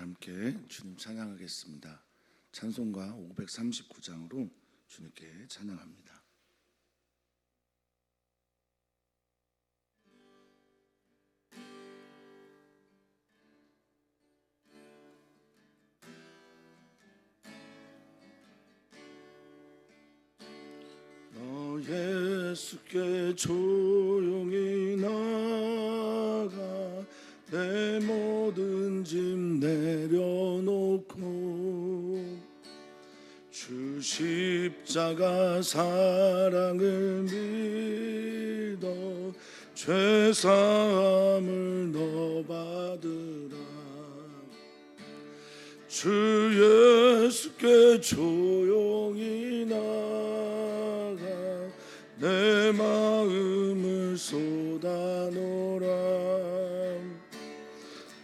함께 주님 찬양하겠습니다. 찬송가 539장으로 주님께 찬양합니다. 너 예수께 조용히 나가 내 모든 짐 내려놓고 주 십자가 사랑을 믿어 죄사함을 너 받으라. 주 예수께 조용히 나가 내 마음을 쏟아놓으라.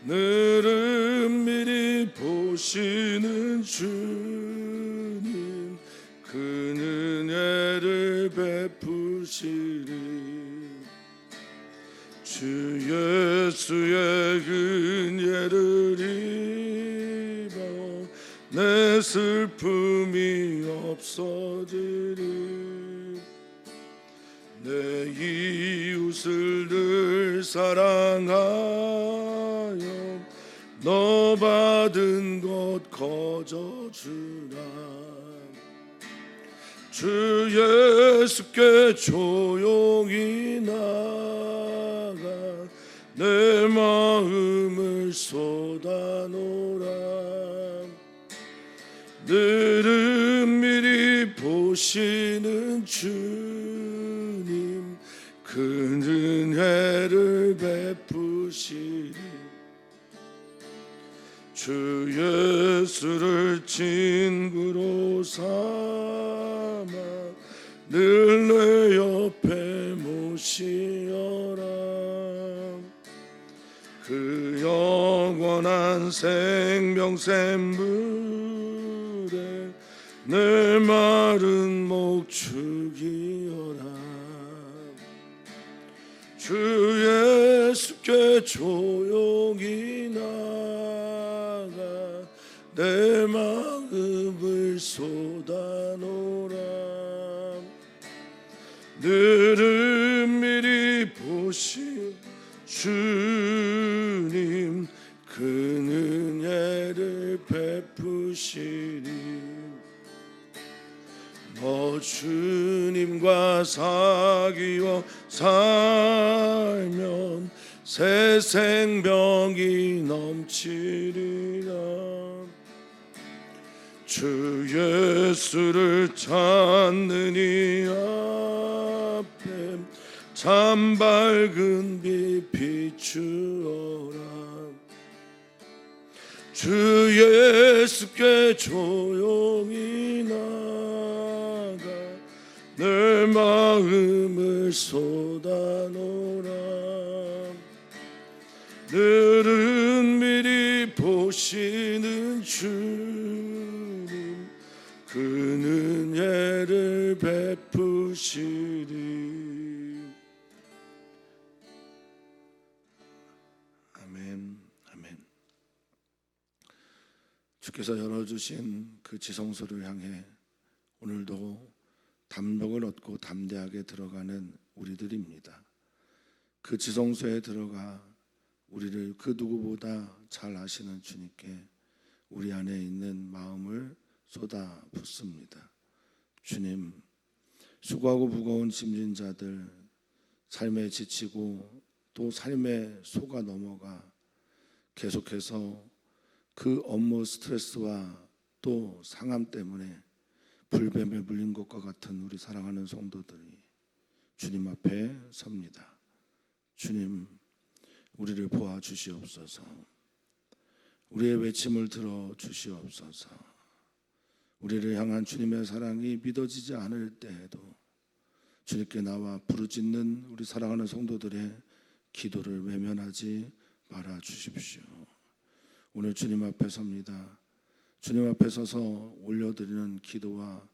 늘은 미리 보시는 주님 그 은혜를 베푸시리. 주 예수의 은혜를 입어 내 슬픔이 없어지리. 내 이웃을 늘 사랑하여 너 받은 것 거저주라. 주 예수께 조용히 나가 내 마음을 쏟아놓으라. 늘은 미리 보시는 주님 그 은혜를 베푸시리. 주 예수를 친구로 삼아 늘 내 옆에 모시어라. 그 영원한 생명샘물에 내 마른 목 죽이어라. 주 예수께 조용히 나가 내 마음을 쏟아놓으라. 늘은 미리 보신 주님 그 은혜를 베푸시리. 너 주님과 사귀어 살면 새 생명이 넘치리라. 주 예수를 찾는 이 앞에 참 밝은 빛 비추어라. 주 예수께 조용히 나가 내 마음을 쏟아놓으라. 늘은 미리 보시는 주님 그 은혜를 베푸시리. 아멘. 아멘. 주께서 열어주신 그 지성소를 향해 오늘도 담력을 얻고 담대하게 들어가는 우리들입니다. 그 지성소에 들어가 우리를 그 누구보다 잘 아시는 주님께 우리 안에 있는 마음을 쏟아 붓습니다. 주님, 수고하고 무거운 짐진 자들, 삶에 지치고 또 삶에 속아 넘어가 계속해서 그 업무 스트레스와 또 상함 때문에 불뱀에 물린 것과 같은 우리 사랑하는 성도들이 주님 앞에 섭니다. 주님, 우리를 보아 주시옵소서. 우리의 외침을 들어 주시옵소서. 우리를 향한 주님의 사랑이 믿어지지 않을 때에도 주님께 나와 부르짖는 우리 사랑하는 성도들의 기도를 외면하지 말아 주십시오. 오늘 주님 앞에 섭니다. 주님 앞에 서서 올려드리는 기도와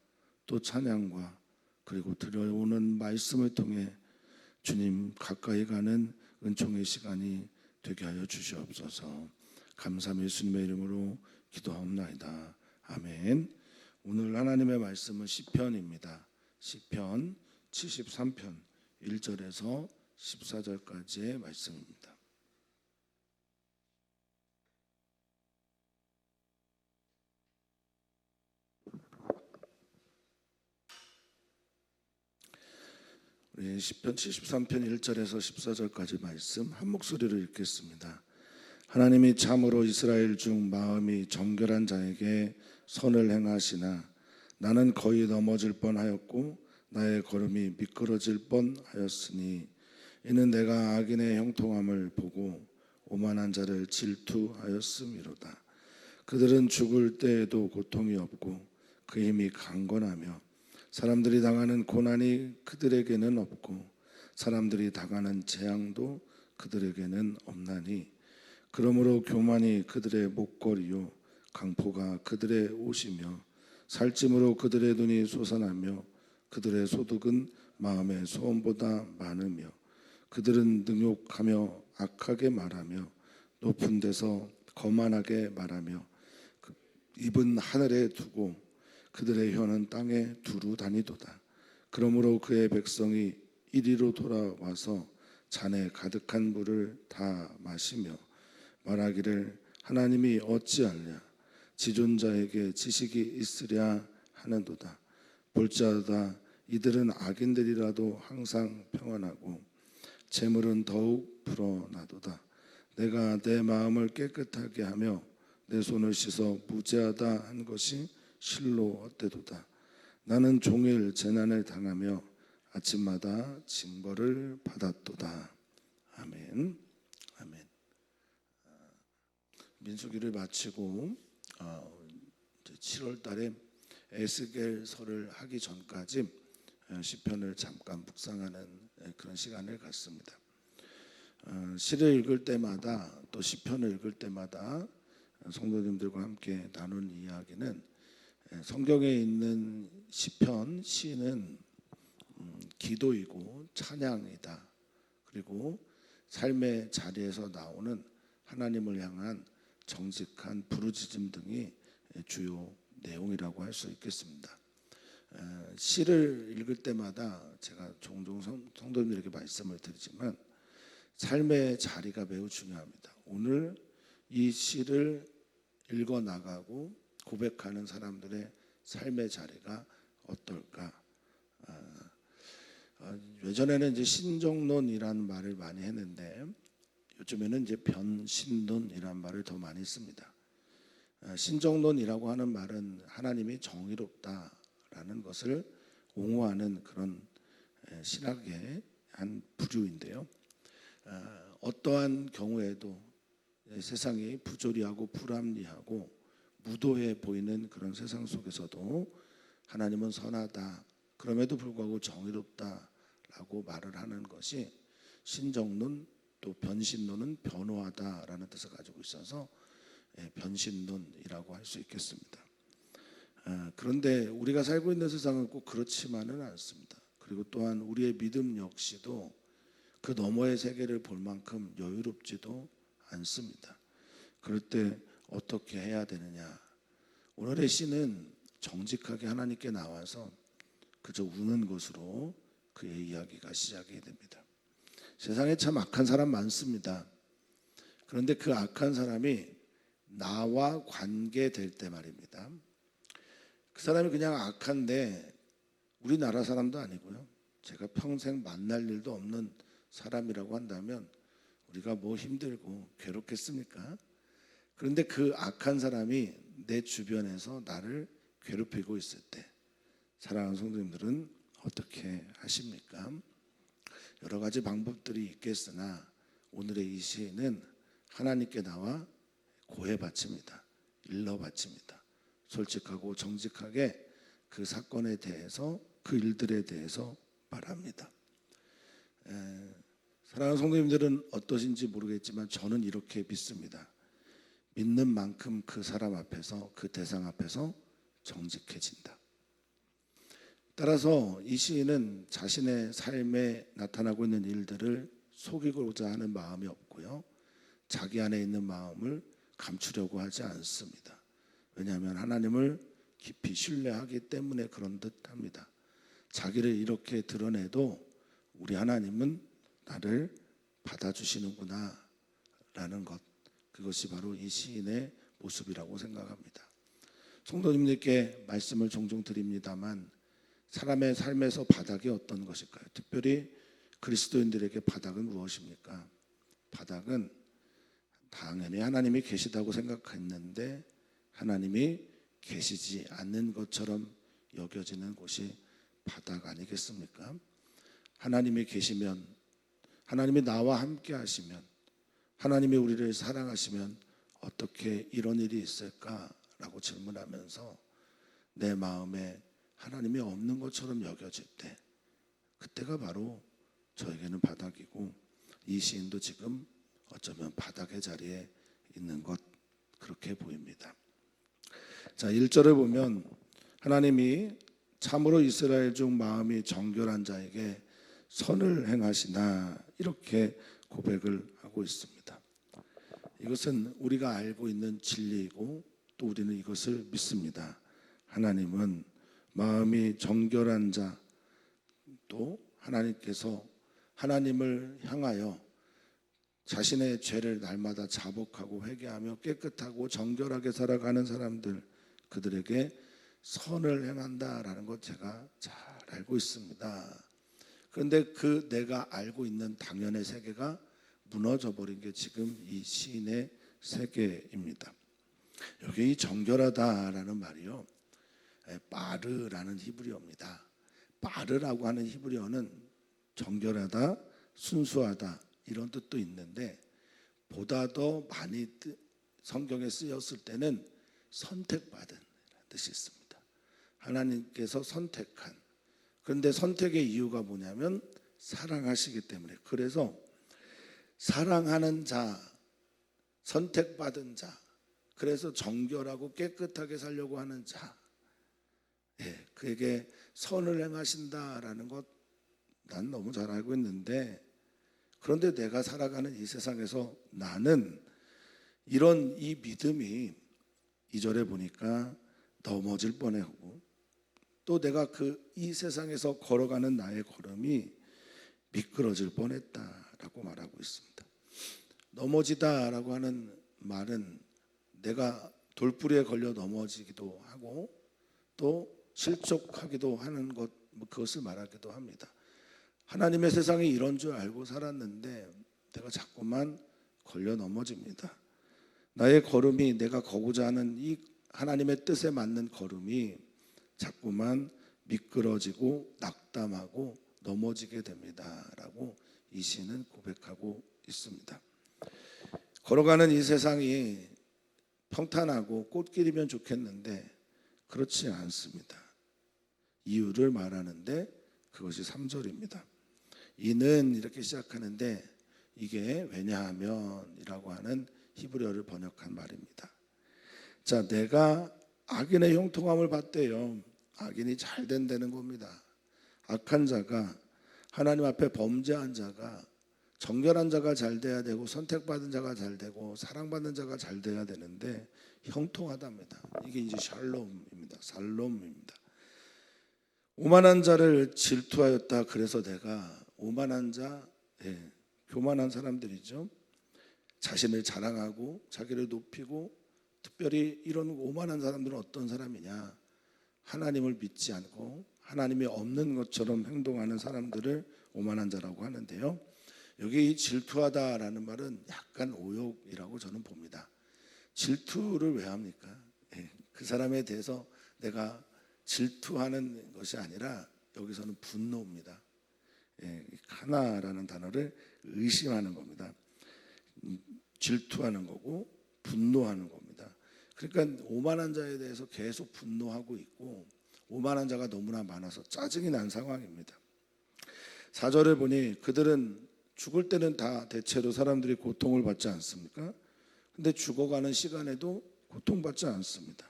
또 찬양과 그리고 들어오는 말씀을 통해 주님 가까이 가는 은총의 시간이 되게 하여 주시옵소서. 감사함 예수님의 이름으로 기도하옵나이다. 아멘. 오늘 하나님의 말씀은 시편입니다. 시편 73편 1절에서 14절까지의 말씀입니다. 우리 시편 73편 1절에서 14절까지 말씀 한 목소리로 읽겠습니다. 하나님이 참으로 이스라엘 중 마음이 정결한 자에게 선을 행하시나 나는 거의 넘어질 뻔하였고 나의 걸음이 미끄러질 뻔하였으니 이는 내가 악인의 형통함을 보고 오만한 자를 질투하였음이로다. 그들은 죽을 때에도 고통이 없고 그 힘이 강건하며 사람들이 당하는 고난이 그들에게는 없고 사람들이 당하는 재앙도 그들에게는 없나니 그러므로 교만이 그들의 목걸이요 강포가 그들의 옷이며 살찜으로 그들의 눈이 솟아나며 그들의 소득은 마음의 소원보다 많으며 그들은 능욕하며 악하게 말하며 높은 데서 거만하게 말하며 입은 하늘에 두고 그들의 혀는 땅에 두루 다니도다. 그러므로 그의 백성이 이리로 돌아와서 잔에 가득한 물을 다 마시며 말하기를 하나님이 어찌하랴 지존자에게 지식이 있으랴 하는도다. 볼지어다 이들은 악인들이라도 항상 평안하고 재물은 더욱 불어나도다. 내가 내 마음을 깨끗하게 하며 내 손을 씻어 무죄하다 한 것이 실로 어때도다. 나는 종일 재난을 당하며 아침마다 징벌을 받았도다. 아멘. 아멘. 민수기를 마치고 7월 달에 에스겔서를 하기 전까지 시편을 잠깐 묵상하는 그런 시간을 갖습니다. 시를 읽을 때마다 또 시편을 읽을 때마다 성도님들과 함께 나눈 이야기는 성경에 있는 시편, 시는 기도이고 찬양이다. 그리고 삶의 자리에서 나오는 하나님을 향한 정직한 부르짖음 등이 주요 내용이라고 할 수 있겠습니다. 시를 읽을 때마다 제가 종종 성도님들에게 말씀을 드리지만 삶의 자리가 매우 중요합니다. 오늘 이 시를 읽어 나가고 고백하는 사람들의 삶의 자리가 어떨까? 예전에는 이제 신정론이라는 말을 많이 했는데 요즘에는 이제 변신론이라는 말을 더 많이 씁니다. 신정론이라고 하는 말은 하나님이 정의롭다라는 것을 옹호하는 그런 신학의 한 부류인데요. 어떠한 경우에도 세상이 부조리하고 불합리하고 무도해 보이는 그런 세상 속에서도 하나님은 선하다. 그럼에도 불구하고 정의롭다라고 말을 하는 것이 신정론 또 변신론은 변호하다라는 뜻을 가지고 있어서 변신론이라고 할 수 있겠습니다. 그런데 우리가 살고 있는 세상은 꼭 그렇지만은 않습니다. 그리고 또한 우리의 믿음 역시도 그 너머의 세계를 볼 만큼 여유롭지도 않습니다. 그럴 때 어떻게 해야 되느냐? 오늘의 시는 정직하게 하나님께 나와서 그저 우는 것으로 그의 이야기가 시작이 됩니다. 세상에 참 악한 사람 많습니다. 그런데 그 악한 사람이 나와 관계될 때 말입니다. 그 사람이 그냥 악한데 우리나라 사람도 아니고요. 제가 평생 만날 일도 없는 사람이라고 한다면 우리가 뭐 힘들고 괴롭겠습니까? 그런데 그 악한 사람이 내 주변에서 나를 괴롭히고 있을 때 사랑하는 성도님들은 어떻게 하십니까? 여러 가지 방법들이 있겠으나 오늘의 이 시는 하나님께 나와 고해 바칩니다. 일러 바칩니다. 솔직하고 정직하게 그 사건에 대해서 그 일들에 대해서 말합니다. 사랑하는 성도님들은 어떠신지 모르겠지만 저는 이렇게 믿습니다. 믿는 만큼 그 사람 앞에서 그 대상 앞에서 정직해진다. 따라서 이 시인은 자신의 삶에 나타나고 있는 일들을 속이고자 하는 마음이 없고요. 자기 안에 있는 마음을 감추려고 하지 않습니다. 왜냐하면 하나님을 깊이 신뢰하기 때문에 그런 듯합니다. 자기를 이렇게 드러내도 우리 하나님은 나를 받아주시는구나 라는 것, 그것이 바로 이 시인의 모습이라고 생각합니다. 성도님들께 말씀을 종종 드립니다만 사람의 삶에서 바닥이 어떤 것일까요? 특별히 그리스도인들에게 바닥은 무엇입니까? 바닥은 당연히 하나님이 계시다고 생각했는데 하나님이 계시지 않는 것처럼 여겨지는 곳이 바닥 아니겠습니까? 하나님이 계시면, 하나님이 나와 함께 하시면, 하나님이 우리를 사랑하시면 어떻게 이런 일이 있을까라고 질문하면서 내 마음에 하나님이 없는 것처럼 여겨질 때, 그때가 바로 저에게는 바닥이고, 이 시인도 지금 어쩌면 바닥의 자리에 있는 것, 그렇게 보입니다. 자, 1절을 보면 하나님이 참으로 이스라엘 중 마음이 정결한 자에게 선을 행하시나 이렇게 고백을 하고 있습니다. 이것은 우리가 알고 있는 진리이고 또 우리는 이것을 믿습니다. 하나님은 마음이 정결한 자, 또 하나님께서 하나님을 향하여 자신의 죄를 날마다 자복하고 회개하며 깨끗하고 정결하게 살아가는 사람들, 그들에게 선을 행한다라는 것 제가 잘 알고 있습니다. 그런데 그 내가 알고 있는 당연의 세계가 무너져 버린 게 지금 이 시인의 세계입니다. 여기 이 정결하다라는 말이요, 빠르라는 히브리어입니다. 빠르라고 하는 히브리어는 정결하다, 순수하다 이런 뜻도 있는데 보다 더 많이 성경에 쓰였을 때는 선택받은 뜻이 있습니다. 하나님께서 선택한. 그런데 선택의 이유가 뭐냐면 사랑하시기 때문에. 그래서 사랑하는 자, 선택받은 자, 그래서 정결하고 깨끗하게 살려고 하는 자, 그에게 선을 행하신다라는 것 난 너무 잘 알고 있는데, 그런데 내가 살아가는 이 세상에서 나는 이런 이 믿음이 2절에 보니까 넘어질 뻔하고, 또 내가 이 세상에서 걸어가는 나의 걸음이 미끄러질 뻔했다라고 말하고 있습니다. 넘어지다라고 하는 말은 내가 돌부리에 걸려 넘어지기도 하고 또 실족하기도 하는 것, 그것을 말하기도 합니다. 하나님의 세상이 이런 줄 알고 살았는데 내가 자꾸만 걸려 넘어집니다. 나의 걸음이, 내가 걷고자 하는 이 하나님의 뜻에 맞는 걸음이 자꾸만 미끄러지고 낙담하고 넘어지게 됩니다 라고 이 시는 고백하고 있습니다. 걸어가는 이 세상이 평탄하고 꽃길이면 좋겠는데 그렇지 않습니다. 이유를 말하는데 그것이 3절입니다. 이는 이렇게 시작하는데 이게 왜냐하면 이라고 하는 히브리어를 번역한 말입니다. 자, 내가 악인의 형통함을 받대요. 악인이 잘 된다는 겁니다. 악한 자가, 하나님 앞에 범죄한 자가, 정결한 자가 잘 돼야 되고 선택받은 자가 잘 되고 사랑받는 자가 잘 돼야 되는데 형통하답니다. 이게 이제 샬롬입니다. 살롬입니다. 오만한 자를 질투하였다. 그래서 내가 오만한 자, 교만한 사람들이죠. 자신을 자랑하고 자기를 높이고, 특별히 이런 오만한 사람들은 어떤 사람이냐, 하나님을 믿지 않고 하나님이 없는 것처럼 행동하는 사람들을 오만한 자라고 하는데요, 여기 이 질투하다라는 말은 약간 오욕이라고 저는 봅니다. 질투를 왜 합니까? 그 사람에 대해서 내가 질투하는 것이 아니라 여기서는 분노입니다. 하나라는 단어를 의심하는 겁니다. 질투하는 거고 분노하는 겁니다. 그러니까 오만한 자에 대해서 계속 분노하고 있고, 오만한 자가 너무나 많아서 짜증이 난 상황입니다. 4절을 보니 그들은 죽을 때는 다 대체로 사람들이 고통을 받지 않습니까? 근데 죽어가는 시간에도 고통받지 않습니다.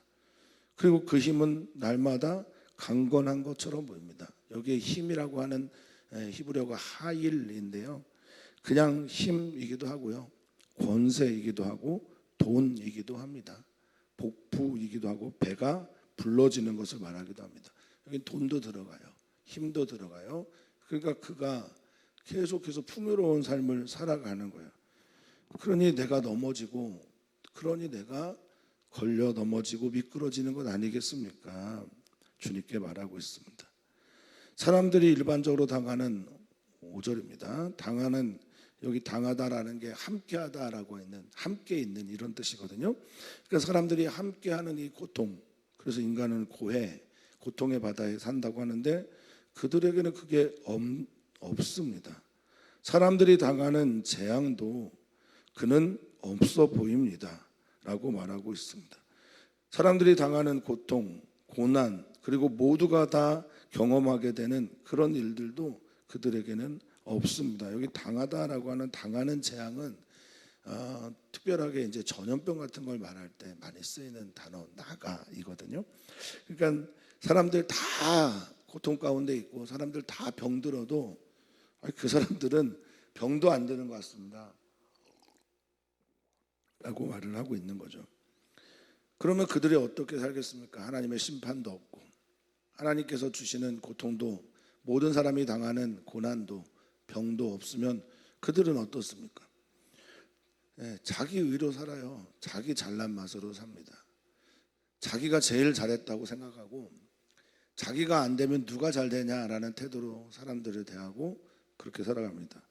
그리고 그 힘은 날마다 강건한 것처럼 보입니다. 여기에 힘이라고 하는 히브리어가 하일인데요, 그냥 힘이기도 하고요, 권세이기도 하고 돈이기도 합니다. 복부이기도 하고 배가 불러지는 것을 말하기도 합니다. 여기 돈도 들어가요. 힘도 들어가요. 그러니까 그가 계속해서 풍요로운 삶을 살아가는 거예요. 그러니 내가 넘어지고, 그러니 내가 걸려 넘어지고 미끄러지는 것 아니겠습니까? 주님께 말하고 있습니다. 사람들이 일반적으로 당하는 5절입니다. 당하는, 여기 당하다라는 게 함께하다라고 있는, 함께 있는 이런 뜻이거든요. 그러니까 사람들이 함께하는 이 고통, 그래서 인간은 고해, 고통의 바다에 산다고 하는데 그들에게는 그게 없습니다. 사람들이 당하는 재앙도 그는 없어 보입니다 라고 말하고 있습니다. 사람들이 당하는 고통, 고난, 그리고 모두가 다 경험하게 되는 그런 일들도 그들에게는 없습니다. 여기 당하다라고 하는 당하는 재앙은 특별하게 이제 전염병 같은 걸 말할 때 많이 쓰이는 단어 나가이거든요. 그러니까 사람들 다 고통 가운데 있고 사람들 다 병들어도 그 사람들은 병도 안 드는 것 같습니다 라고 말을 하고 있는 거죠. 그러면 그들이 어떻게 살겠습니까? 하나님의 심판도 없고 하나님께서 주시는 고통도, 모든 사람이 당하는 고난도, 병도 없으면 그들은 어떻습니까? 자기 의로 살아요. 자기 잘난 맛으로 삽니다. 자기가 제일 잘했다고 생각하고 자기가 안 되면 누가 잘 되냐라는 태도로 사람들을 대하고 그렇게 살아갑니다.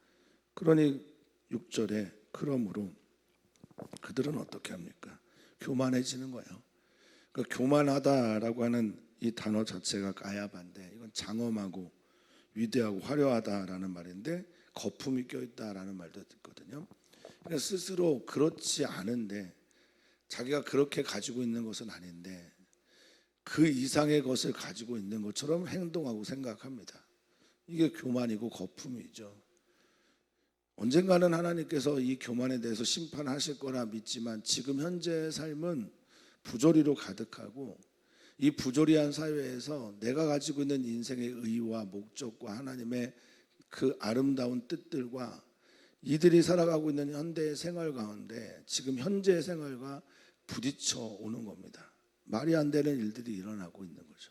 그러니 6절에 그러므로 그들은 어떻게 합니까? 교만해지는 거예요. 그러니까 교만하다라고 하는 이 단어 자체가 가야반데 이건 장엄하고 위대하고 화려하다라는 말인데 거품이 껴있다라는 말도 있거든요. 그러니까 스스로 그렇지 않은데, 자기가 그렇게 가지고 있는 것은 아닌데 그 이상의 것을 가지고 있는 것처럼 행동하고 생각합니다. 이게 교만이고 거품이죠. 언젠가는 하나님께서 이 교만에 대해서 심판하실 거라 믿지만 지금 현재의 삶은 부조리로 가득하고 이 부조리한 사회에서 내가 가지고 있는 인생의 의의와 목적과 하나님의 그 아름다운 뜻들과 이들이 살아가고 있는 현대의 생활 가운데 지금 현재의 생활과 부딪혀 오는 겁니다. 말이 안 되는 일들이 일어나고 있는 거죠.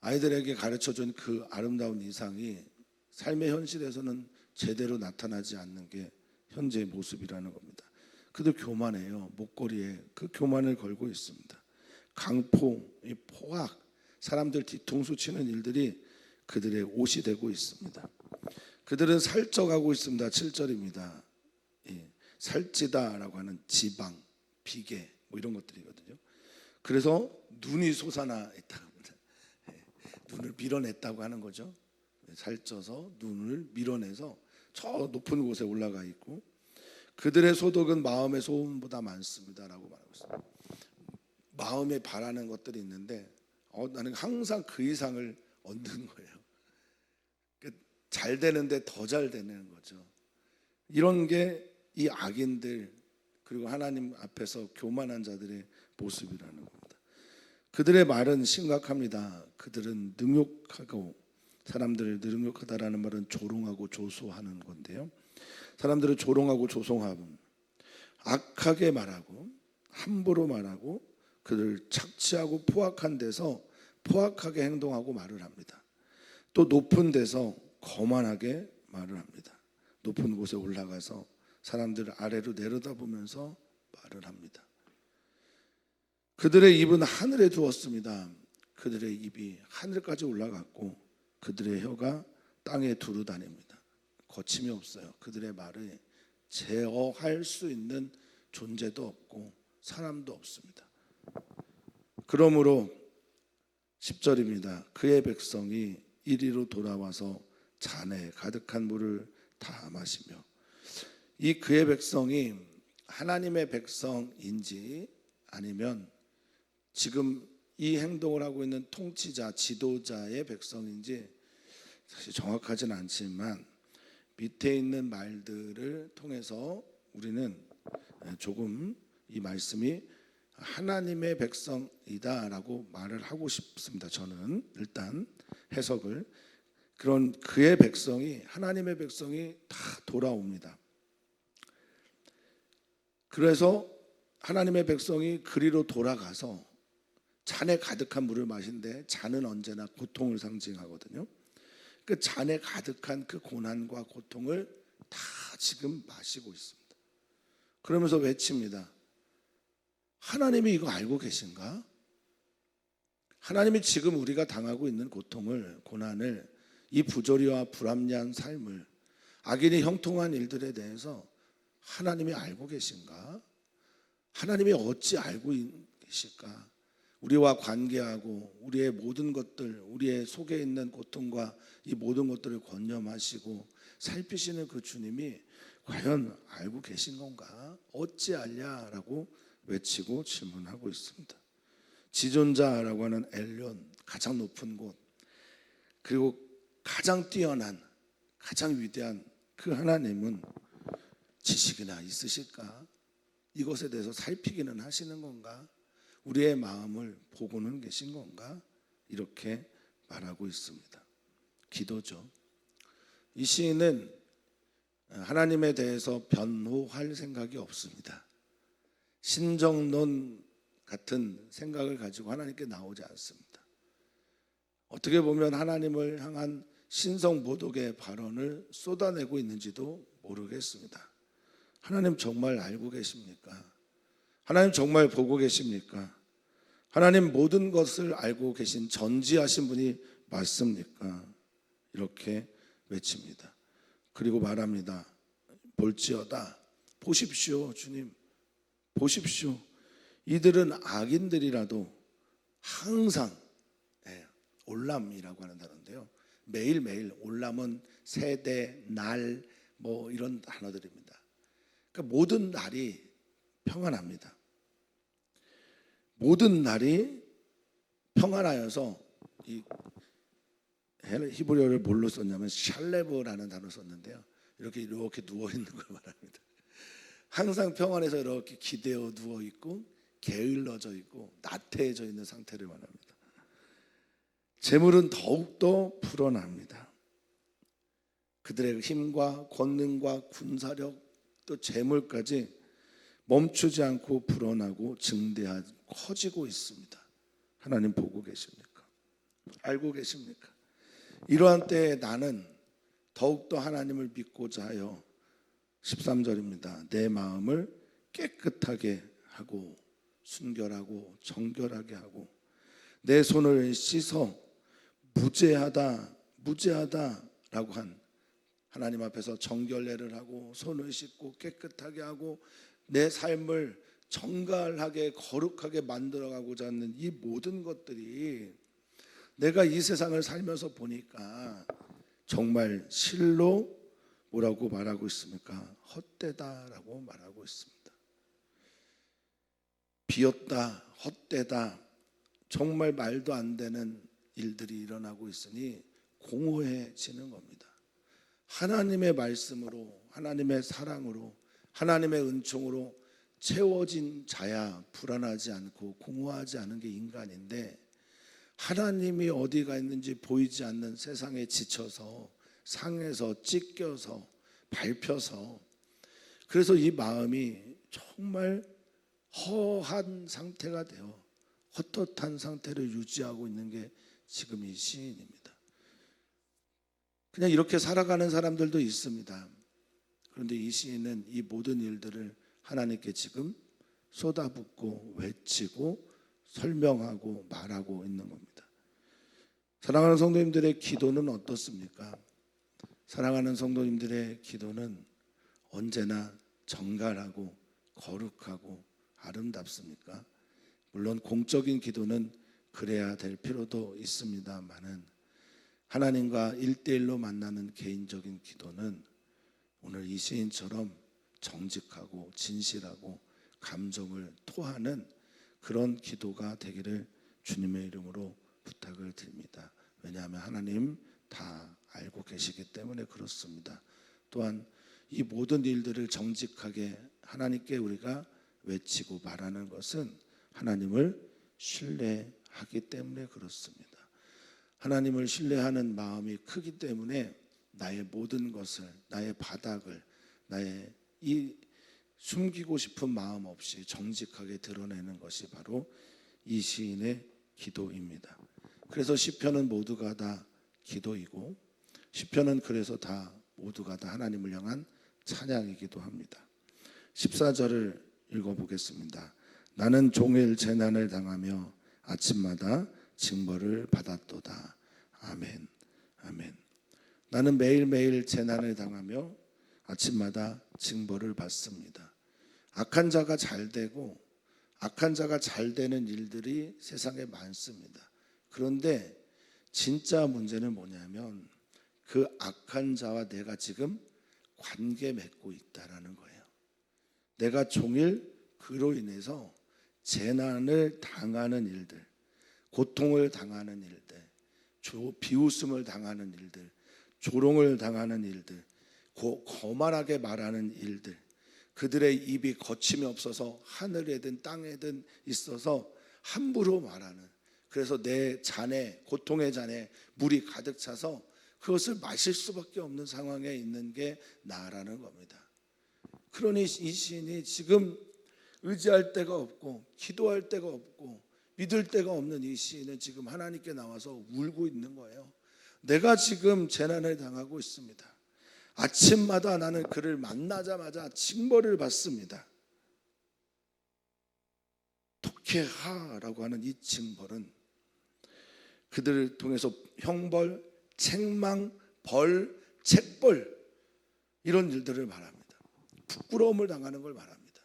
아이들에게 가르쳐준 그 아름다운 이상이 삶의 현실에서는 제대로 나타나지 않는 게 현재의 모습이라는 겁니다. 그들 교만해요. 목걸이에 그 교만을 걸고 있습니다. 강포, 이 포악, 사람들 뒤통수 치는 일들이 그들의 옷이 되고 있습니다. 그들은 살쪄가고 있습니다. 7절입니다. 살찌다라고 하는 지방, 비계 뭐 이런 것들이거든요. 그래서 눈이 솟아나 있다고 합니다. 눈을 밀어냈다고 하는 거죠. 살쪄서 눈을 밀어내서 저 높은 곳에 올라가 있고 그들의 소득은 마음의 소원보다 많습니다라고 말하고 있습니다. 마음에 바라는 것들이 있는데 나는 항상 그 이상을 얻는 거예요. 잘 되는데 더 잘 되는 거죠. 이런 게 이 악인들 그리고 하나님 앞에서 교만한 자들의 모습이라는 겁니다. 그들의 말은 심각합니다. 그들은 능욕하고, 사람들을 능욕하다라는 말은 조롱하고 조소하는 건데요. 사람들을 조롱하고 조송하고 악하게 말하고 함부로 말하고 그들을 착취하고 포악한 데서 포악하게 행동하고 말을 합니다. 또 높은 데서 거만하게 말을 합니다. 높은 곳에 올라가서 사람들을 아래로 내려다보면서 말을 합니다. 그들의 입은 하늘에 두었습니다. 그들의 입이 하늘까지 올라갔고 그들의 혀가 땅에 두루 다닙니다. 거침이 없어요. 그들의 말을 제어할 수 있는 존재도 없고 사람도 없습니다. 그러므로 10절입니다. 그의 백성이 이리로 돌아와서 잔에 가득한 물을 다 마시며, 이 그의 백성이 하나님의 백성인지 아니면 지금 이 행동을 하고 있는 통치자, 지도자의 백성인지 사실 정확하진 않지만 밑에 있는 말들을 통해서 우리는 조금 이 말씀이 하나님의 백성이다라고 말을 하고 싶습니다. 저는 일단 해석을, 그런 그의 백성이, 하나님의 백성이 다 돌아옵니다. 그래서 하나님의 백성이 그리로 돌아가서 잔에 가득한 물을 마신데 잔은 언제나 고통을 상징하거든요. 그 잔에 가득한 그 고난과 고통을 다 지금 마시고 있습니다. 그러면서 외칩니다. 하나님이 이거 알고 계신가? 하나님이 지금 우리가 당하고 있는 고통을, 고난을, 이 부조리와 불합리한 삶을, 악인이 형통한 일들에 대해서 하나님이 알고 계신가? 하나님이 어찌 알고 계실까? 우리와 관계하고 우리의 모든 것들, 우리의 속에 있는 고통과 이 모든 것들을 권념하시고 살피시는 그 주님이 과연 알고 계신 건가? 어찌 알냐라고 외치고 질문하고 있습니다. 지존자라고 하는 엘yon, 가장 높은 곳, 그리고 가장 뛰어난, 가장 위대한 그 하나님은 지식이나 있으실까? 이것에 대해서 살피기는 하시는 건가? 우리의 마음을 보고는 계신 건가? 이렇게 말하고 있습니다. 기도죠. 이 시인은 하나님에 대해서 변호할 생각이 없습니다. 신정론 같은 생각을 가지고 하나님께 나오지 않습니다. 어떻게 보면 하나님을 향한 신성모독의 발언을 쏟아내고 있는지도 모르겠습니다. 하나님 정말 알고 계십니까? 하나님 정말 보고 계십니까? 하나님 모든 것을 알고 계신 전지하신 분이 맞습니까? 이렇게 외칩니다. 그리고 말합니다. 볼지어다, 보십시오. 주님 보십시오. 이들은 악인들이라도 항상, 올람이라고 하는 단어인데요, 매일매일, 올람은 세대, 날, 뭐 이런 단어들입니다. 그러니까 모든 날이 평안합니다. 모든 날이 평안하여서, 이 히브리어를 뭘로 썼냐면 샬레브라는 단어를 썼는데요, 이렇게 누워 있는 걸 말합니다. 항상 평안해서 이렇게 기대어 누워 있고 게을러져 있고 나태해져 있는 상태를 말합니다. 재물은 더욱더 불어납니다. 그들의 힘과 권능과 군사력, 또 재물까지 멈추지 않고 불어나고 증대하고 커지고 있습니다. 하나님 보고 계십니까? 알고 계십니까? 이러한 때에 나는 더욱더 하나님을 믿고자 하여 13절입니다. 내 마음을 깨끗하게 하고 순결하고 정결하게 하고 내 손을 씻어 무죄하다라고 한 하나님 앞에서 정결례를 하고 손을 씻고 깨끗하게 하고 내 삶을 정갈하게 거룩하게 만들어가고자 하는 이 모든 것들이 내가 이 세상을 살면서 보니까 정말 실로 뭐라고 말하고 있습니까? 헛되다라고 말하고 있습니다. 비었다, 헛되다, 정말 말도 안 되는 일들이 일어나고 있으니 공허해지는 겁니다. 하나님의 말씀으로, 하나님의 사랑으로, 하나님의 은총으로 채워진 자야 불안하지 않고 공허하지 않은 게 인간인데, 하나님이 어디가 있는지 보이지 않는 세상에 지쳐서 상해서 찢겨서 밟혀서, 그래서 이 마음이 정말 허한 상태가 되어 헛헛한 상태를 유지하고 있는 게 지금 이 시인입니다. 그냥 이렇게 살아가는 사람들도 있습니다. 그런데 이 시인은 이 모든 일들을 하나님께 지금 쏟아붓고 외치고 설명하고 말하고 있는 겁니다. 사랑하는 성도님들의 기도는 어떻습니까? 사랑하는 성도님들의 기도는 언제나 정갈하고 거룩하고 아름답습니까? 물론 공적인 기도는 그래야 될 필요도 있습니다만은, 하나님과 1대1로 만나는 개인적인 기도는 오늘 이 시인처럼 정직하고 진실하고 감정을 토하는 그런 기도가 되기를 주님의 이름으로 부탁을 드립니다. 왜냐하면 하나님 다 알고 계시기 때문에 그렇습니다. 또한 이 모든 일들을 정직하게 하나님께 우리가 외치고 말하는 것은 하나님을 신뢰하기 때문에 그렇습니다. 하나님을 신뢰하는 마음이 크기 때문에 나의 모든 것을, 나의 바닥을, 나의 이 숨기고 싶은 마음 없이 정직하게 드러내는 것이 바로 이 시인의 기도입니다. 그래서 시편은 모두가 다 기도이고, 시편은 그래서 다 모두가 다 하나님을 향한 찬양이기도 합니다. 14절을 읽어보겠습니다. 나는 종일 재난을 당하며 아침마다 징벌을 받았도다. 아멘. 아멘. 나는 매일매일 재난을 당하며 아침마다 징벌을 받습니다. 악한 자가 잘 되고 악한 자가 잘 되는 일들이 세상에 많습니다. 그런데 진짜 문제는 뭐냐면 그 악한 자와 내가 지금 관계 맺고 있다라는 거예요. 내가 종일 그로 인해서 재난을 당하는 일들, 고통을 당하는 일들, 비웃음을 당하는 일들, 조롱을 당하는 일들, 거만하게 말하는 일들, 그들의 입이 거침이 없어서 하늘에든 땅에든 있어서 함부로 말하는, 그래서 내 잔에, 고통의 잔에 물이 가득 차서 그것을 마실 수밖에 없는 상황에 있는 게 나라는 겁니다. 그러니 이 시인이 지금 의지할 데가 없고 기도할 데가 없고 믿을 데가 없는 이 시인은 지금 하나님께 나와서 울고 있는 거예요. 내가 지금 재난을 당하고 있습니다. 아침마다 나는 그를 만나자마자 징벌을 받습니다. 독해하라고 하는 이 징벌은 그들을 통해서 형벌, 책망, 벌, 책벌, 이런 일들을 말합니다. 부끄러움을 당하는 걸 말합니다.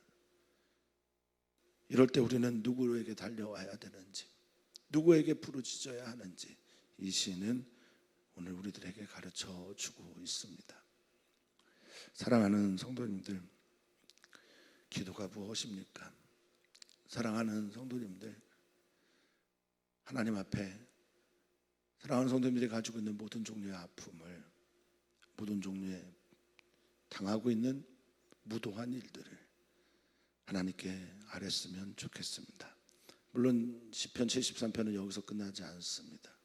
이럴 때 우리는 누구에게 달려와야 되는지, 누구에게 부르짖어야 하는지 이 시는 오늘 우리들에게 가르쳐 주고 있습니다. 사랑하는 성도님들, 기도가 무엇입니까? 사랑하는 성도님들, 하나님 앞에 사랑하는 성도님들이 가지고 있는 모든 종류의 아픔을, 모든 종류의 당하고 있는 무도한 일들을 하나님께 아뢰었으면 좋겠습니다. 물론 시편 73편은 여기서 끝나지 않습니다.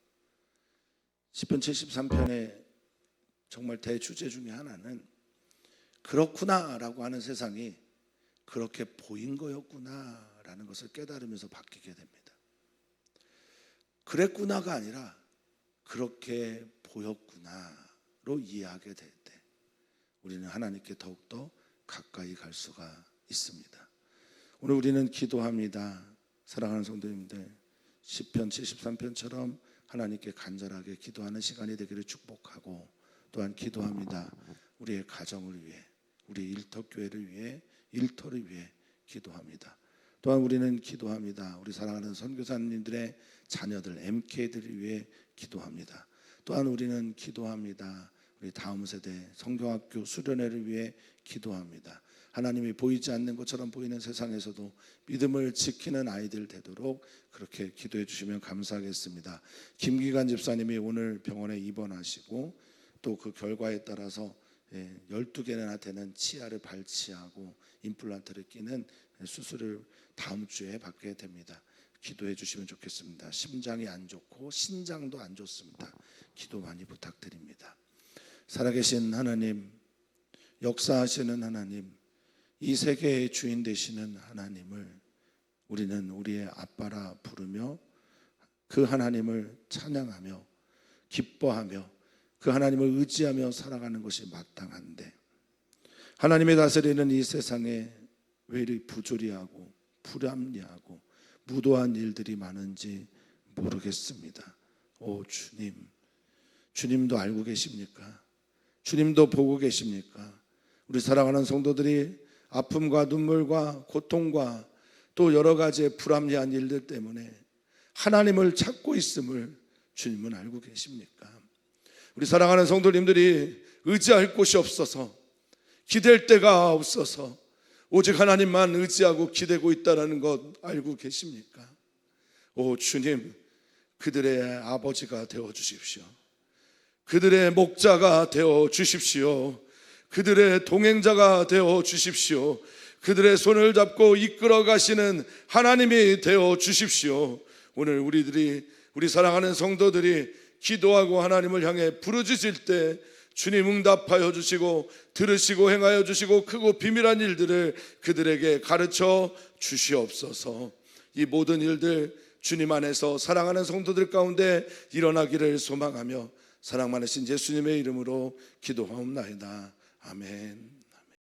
시편 73편의 정말 대주제 중에 하나는 그렇구나라고 하는 세상이 그렇게 보인 거였구나라는 것을 깨달으면서 바뀌게 됩니다. 그랬구나가 아니라 그렇게 보였구나로 이해하게 될 때 우리는 하나님께 더욱더 가까이 갈 수가 있습니다. 오늘 우리는 기도합니다. 사랑하는 성도님들, 시편 73편처럼 하나님께 간절하게 기도하는 시간이 되기를 축복하고, 또한 기도합니다. 우리의 가정을 위해, 우리 일터교회를 위해, 일터를 위해 기도합니다. 또한 우리는 기도합니다. 우리 사랑하는 선교사님들의 자녀들, MK들을 위해 기도합니다. 또한 우리는 기도합니다. 우리 다음 세대 성경학교 수련회를 위해 기도합니다. 하나님이 보이지 않는 것처럼 보이는 세상에서도 믿음을 지키는 아이들 되도록 그렇게 기도해 주시면 감사하겠습니다. 김기관 집사님이 오늘 병원에 입원하시고 또 그 결과에 따라서 12개나 되는 치아를 발치하고 임플란트를 끼는 수술을 다음 주에 받게 됩니다. 기도해 주시면 좋겠습니다. 심장이 안 좋고 신장도 안 좋습니다. 기도 많이 부탁드립니다. 살아계신 하나님, 역사하시는 하나님, 이 세계의 주인 되시는 하나님을 우리는 우리의 아빠라 부르며 그 하나님을 찬양하며 기뻐하며 그 하나님을 의지하며 살아가는 것이 마땅한데, 하나님이 다스리는 이 세상에 왜 이리 부조리하고 불합리하고 무도한 일들이 많은지 모르겠습니다. 오 주님, 주님도 알고 계십니까? 주님도 보고 계십니까? 우리 사랑하는 성도들이 아픔과 눈물과 고통과 또 여러 가지의 불합리한 일들 때문에 하나님을 찾고 있음을 주님은 알고 계십니까? 우리 사랑하는 성도님들이 의지할 곳이 없어서, 기댈 데가 없어서 오직 하나님만 의지하고 기대고 있다는 것 알고 계십니까? 오 주님, 그들의 아버지가 되어 주십시오. 그들의 목자가 되어 주십시오. 그들의 동행자가 되어 주십시오. 그들의 손을 잡고 이끌어 가시는 하나님이 되어 주십시오. 오늘 우리 사랑하는 성도들이 기도하고 하나님을 향해 부르짖을 때 주님 응답하여 주시고 들으시고 행하여 주시고 크고 비밀한 일들을 그들에게 가르쳐 주시옵소서. 이 모든 일들 주님 안에서 사랑하는 성도들 가운데 일어나기를 소망하며 사랑 많으신 예수님의 이름으로 기도하옵나이다. 아멘.